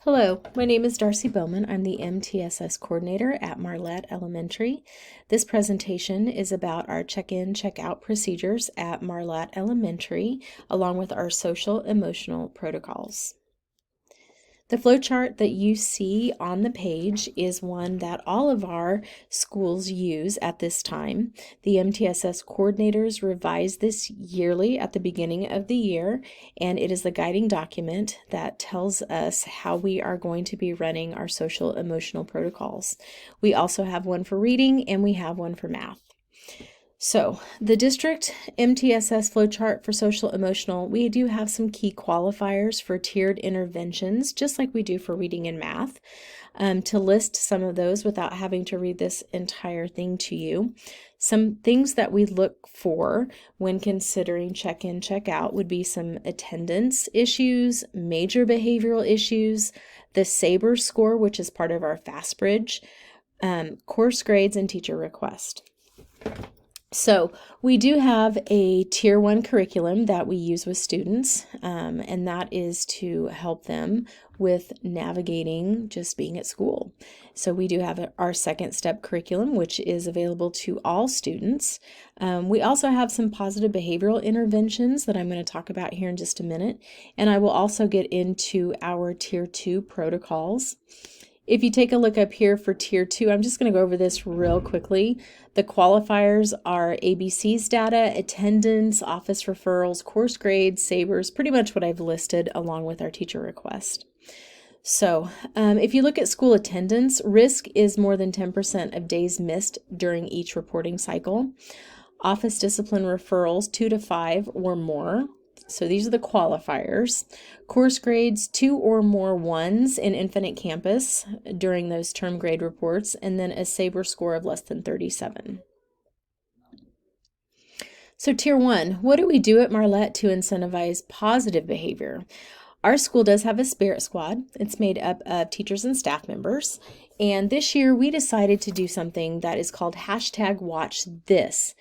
Hello, my name is Darcy Bowman. I'm the MTSS coordinator at Marlatt Elementary. This presentation is about our check-in, check-out procedures at Marlatt Elementary, along with our social emotional protocols. The flowchart that you see on the page is one that all of our schools use at this time. The MTSS coordinators revise this yearly at the beginning of the year, and it is the guiding document that tells us how we are going to be running our social emotional protocols. We also have one for reading and we have one for math. So the district MTSS flowchart for social emotional, we do have some key qualifiers for tiered interventions, just like we do for reading and math. To list some of those without having to read this entire thing to you, some things that we look for when considering check-in, check-out would be some attendance issues, major behavioral issues, the SABRE score, which is part of our FAST Bridge, course grades, and teacher request. So we do have a Tier 1 curriculum that we use with students, and that is to help them with navigating just being at school. So we do have our second step curriculum, which is available to all students. We also have some positive behavioral interventions that I'm going to talk about here in just a minute, and I will also get into our Tier 2 protocols. If you take a look up here for Tier 2, I'm just going to go over this real quickly. The qualifiers are ABC's data, attendance, office referrals, course grades, SABREs, pretty much what I've listed along with our teacher request. So if you look at school attendance, risk is more than 10% of days missed during each reporting cycle. Office discipline referrals, 2 to 5 or more. So these are the qualifiers. Course grades, 2 or more 1s in Infinite Campus during those term grade reports, and then a SABRE score of less than 37. So Tier 1, what do we do at Marlatt to incentivize positive behavior? Our school does have a spirit squad. It's made up of teachers and staff members. And this year we decided to do something that is called #WatchThis.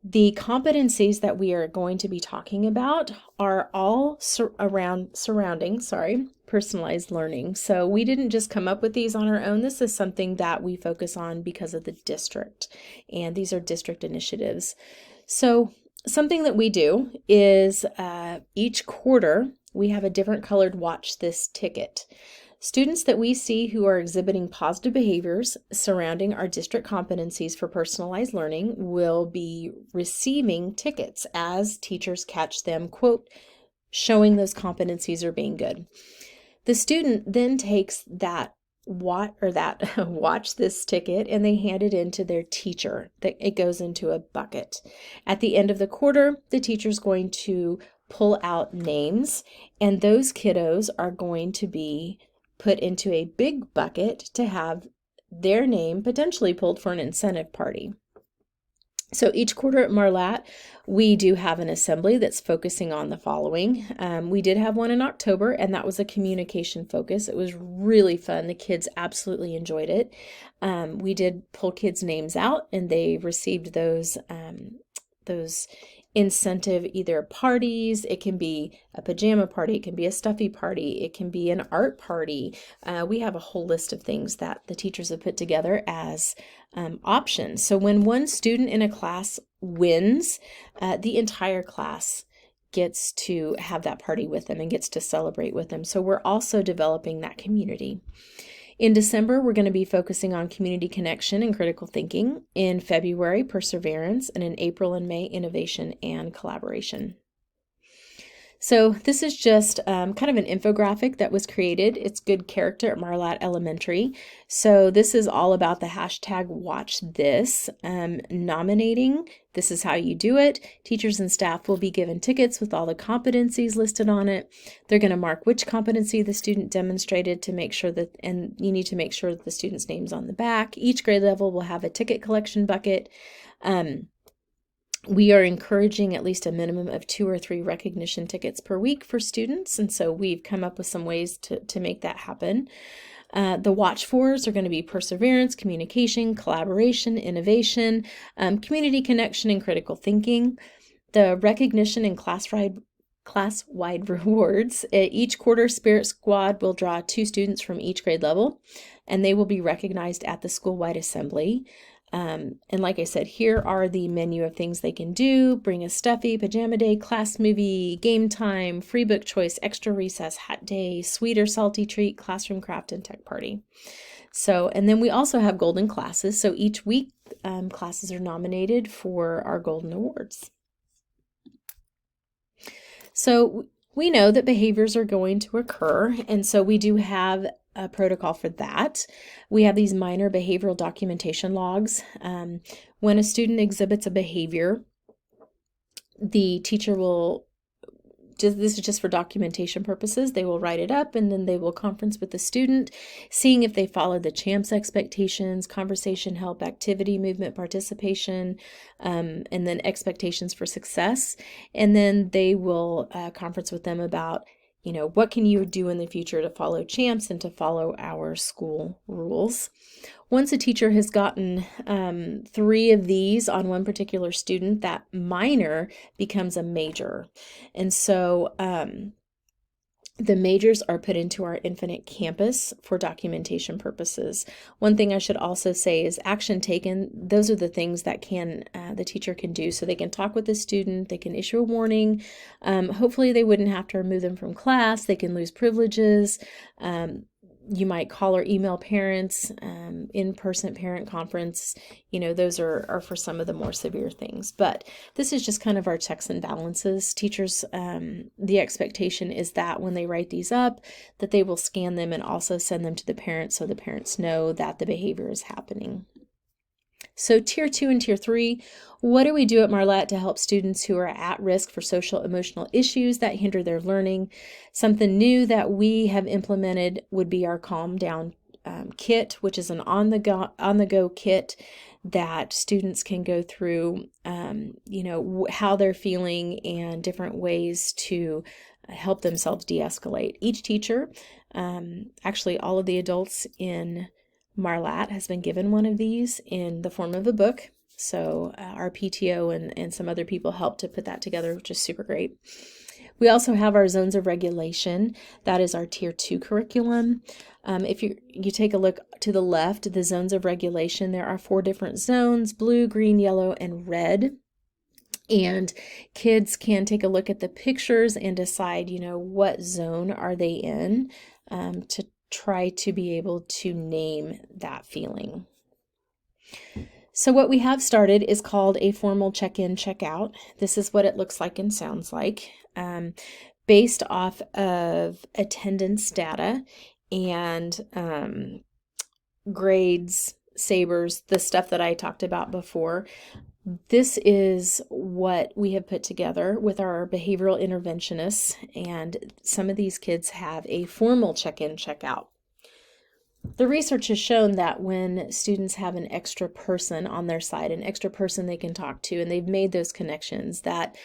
The competencies that we are going to be talking about are all surrounding personalized learning. So we didn't just come up with these on our own. This is something that we focus on because of the district, and these are district initiatives. So something that we do is each quarter we have a different colored watch this ticket. Students that we see who are exhibiting positive behaviors surrounding our district competencies for personalized learning will be receiving tickets as teachers catch them, quote, showing those competencies are being good. The student then takes that watch this ticket and they hand it in to their teacher. It goes into a bucket. At the end of the quarter, the teacher's going to pull out names, and those kiddos are going to be put into a big bucket to have their name potentially pulled for an incentive party. So each quarter at Marlatt, we do have an assembly that's focusing on the following. We did have one in October, and that was a communication focus. It was really fun. The kids absolutely enjoyed it. We did pull kids' names out, and they received those incentive either parties. It can be a pajama party, it can be a stuffy party, it can be an art party. We have a whole list of things that the teachers have put together as options. So when one student in a class wins, the entire class gets to have that party with them and gets to celebrate with them. So we're also developing that community. In December, we're going to be focusing on community connection and critical thinking. In February, perseverance, and in April and May, innovation and collaboration. So this is just kind of an infographic that was created. It's good character at Marlatt Elementary. So this is all about the #WatchThis. Nominating, this is how you do it. Teachers and staff will be given tickets with all the competencies listed on it. They're going to mark which competency the student demonstrated to make sure that, and you need to make sure that the student's name's on the back. Each grade level will have a ticket collection bucket. We are encouraging at least a minimum of 2 or 3 recognition tickets per week for students, and so we've come up with some ways to make that happen. The watch fors are going to be perseverance, communication, collaboration, innovation, community connection, and critical thinking. The recognition and class-wide class-wide rewards. Each quarter, Spirit Squad will draw 2 students from each grade level, and they will be recognized at the school-wide assembly. And like I said, here are the menu of things they can do: bring a stuffy, pajama day, class movie, game time, free book choice, extra recess, hat day, sweet or salty treat, classroom craft, and tech party. So, and then we also have golden classes. So each week, classes are nominated for our golden awards. So we know that behaviors are going to occur, and so we do have a protocol for that. We have these minor behavioral documentation logs. When a student exhibits a behavior, the teacher will, this is just for documentation purposes, they will write it up, and then they will conference with the student, seeing if they followed the CHAMPS expectations, conversation help, activity, movement, participation, and then expectations for success. And then they will conference with them about, what can you do in the future to follow CHAMPS and to follow our school rules. Once a teacher has gotten 3 of these on one particular student, that minor becomes a major. And so the majors are put into our Infinite Campus for documentation purposes. One thing I should also say is action taken. Those are the things that the teacher can do. So they can talk with the student, they can issue a warning. Hopefully they wouldn't have to remove them from class. They can lose privileges. You might call or email parents, in-person parent conference. Those are for some of the more severe things. But this is just kind of our checks and balances. Teachers, the expectation is that when they write these up, that they will scan them and also send them to the parents so the parents know that the behavior is happening. So Tier 2 and Tier 3, what do we do at Marlatt to help students who are at risk for social emotional issues that hinder their learning? Something new that we have implemented would be our Calm Down kit, which is an on-the-go kit that students can go through, how they're feeling and different ways to help themselves de-escalate. Each teacher, actually all of the adults in Marlatt has been given one of these in the form of a book. So our PTO and some other people helped to put that together, which is super great. We also have our zones of regulation. That is our Tier 2 curriculum. If you take a look to the left, the zones of regulation, there are 4 different zones: blue, green, yellow, and red. And kids can take a look at the pictures and decide, what zone are they in, to try to be able to name that feeling. So what we have started is called a formal check-in, check-out. This is what it looks like and sounds like, based off of attendance data and grades, sabers, the stuff that I talked about before. This is what we have put together with our behavioral interventionists, and some of these kids have a formal check-in, check-out. The research has shown that when students have an extra person on their side, an extra person they can talk to, and they've made those connections, that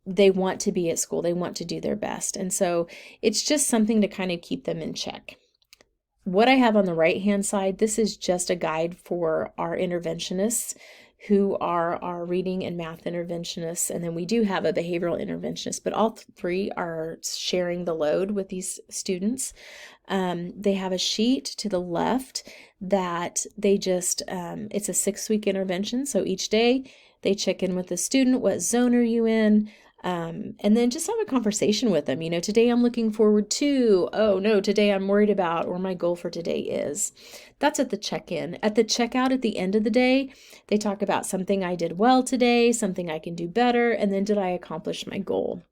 they want to be at school, they want to do their best. And so it's just something to kind of keep them in check. What I have on the right-hand side, this is just a guide for our interventionists who are our reading and math interventionists, and then we do have a behavioral interventionist, but all 3 are sharing the load with these students. They have a sheet to the left that they just, it's a 6-week intervention, so each day they check in with the student, what zone are you in? And then just have a conversation with them. Today I'm looking forward to, oh no, today I'm worried about, or my goal for today is. That's at the check-in. At the checkout at the end of the day, they talk about something I did well today, something I can do better, and then did I accomplish my goal?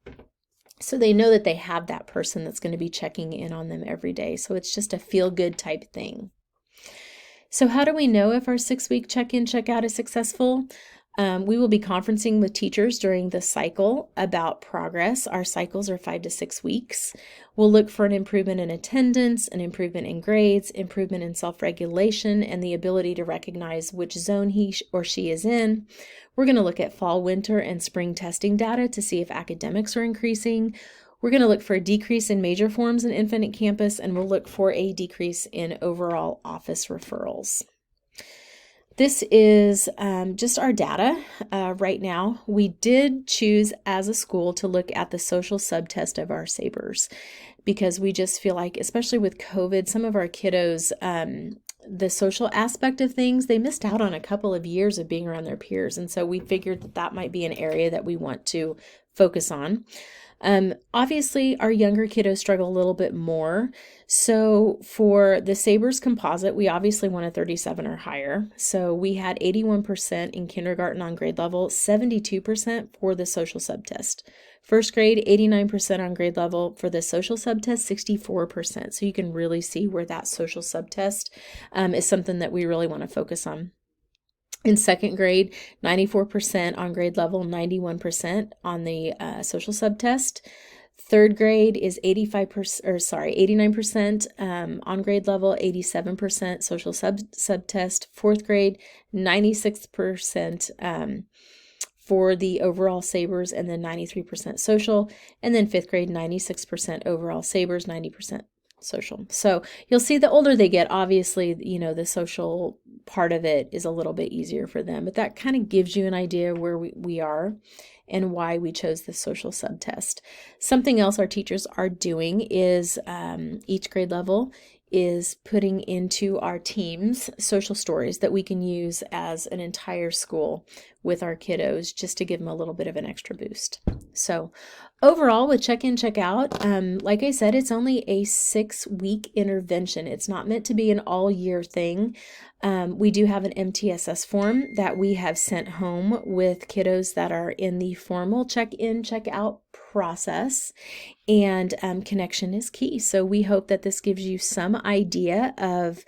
So they know that they have that person that's going to be checking in on them every day. So it's just a feel-good type thing. So how do we know if our 6-week check-in, check-out is successful? We will be conferencing with teachers during the cycle about progress. Our cycles are 5 to 6 weeks. We'll look for an improvement in attendance, an improvement in grades, improvement in self-regulation, and the ability to recognize which zone he or she is in. We're going to look at fall, winter, and spring testing data to see if academics are increasing. We're going to look for a decrease in major forms in Infinite Campus, and we'll look for a decrease in overall office referrals. This is just our data right now. We did choose as a school to look at the social subtest of our SABRs because we just feel like, especially with COVID, some of our kiddos, the social aspect of things, they missed out on a couple of years of being around their peers. And so we figured that that might be an area that we want to focus on. Obviously, our younger kiddos struggle a little bit more. So for the SABRs composite, we obviously want a 37 or higher. So we had 81% in kindergarten on grade level, 72% for the social subtest. First grade, 89% on grade level. For the social subtest, 64%. So you can really see where that social subtest is something that we really want to focus on. In second grade, 94% on grade level, 91% on the social subtest. Third grade is 89% on grade level, 87% social subtest. Fourth grade, 96% for the overall SABRs, and then 93% social. And then fifth grade, 96% overall SABRs, 90% social. So you'll see the older they get, obviously, the social part of it is a little bit easier for them, but that kind of gives you an idea where we are and why we chose the social subtest. Something else our teachers are doing is each grade level is putting into our teams social stories that we can use as an entire school with our kiddos, just to give them a little bit of an extra boost. So overall, with check-in, check-out, like I said, it's only a 6-week intervention. It's not meant to be an all-year thing. We do have an MTSS form that we have sent home with kiddos that are in the formal check-in, check-out process, and connection is key. So we hope that this gives you some idea of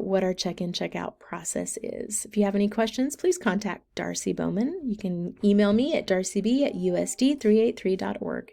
what our check-in, check-out process is. If you have any questions, please contact Darcy Bowman. You can email me at darcyb@usd383.org.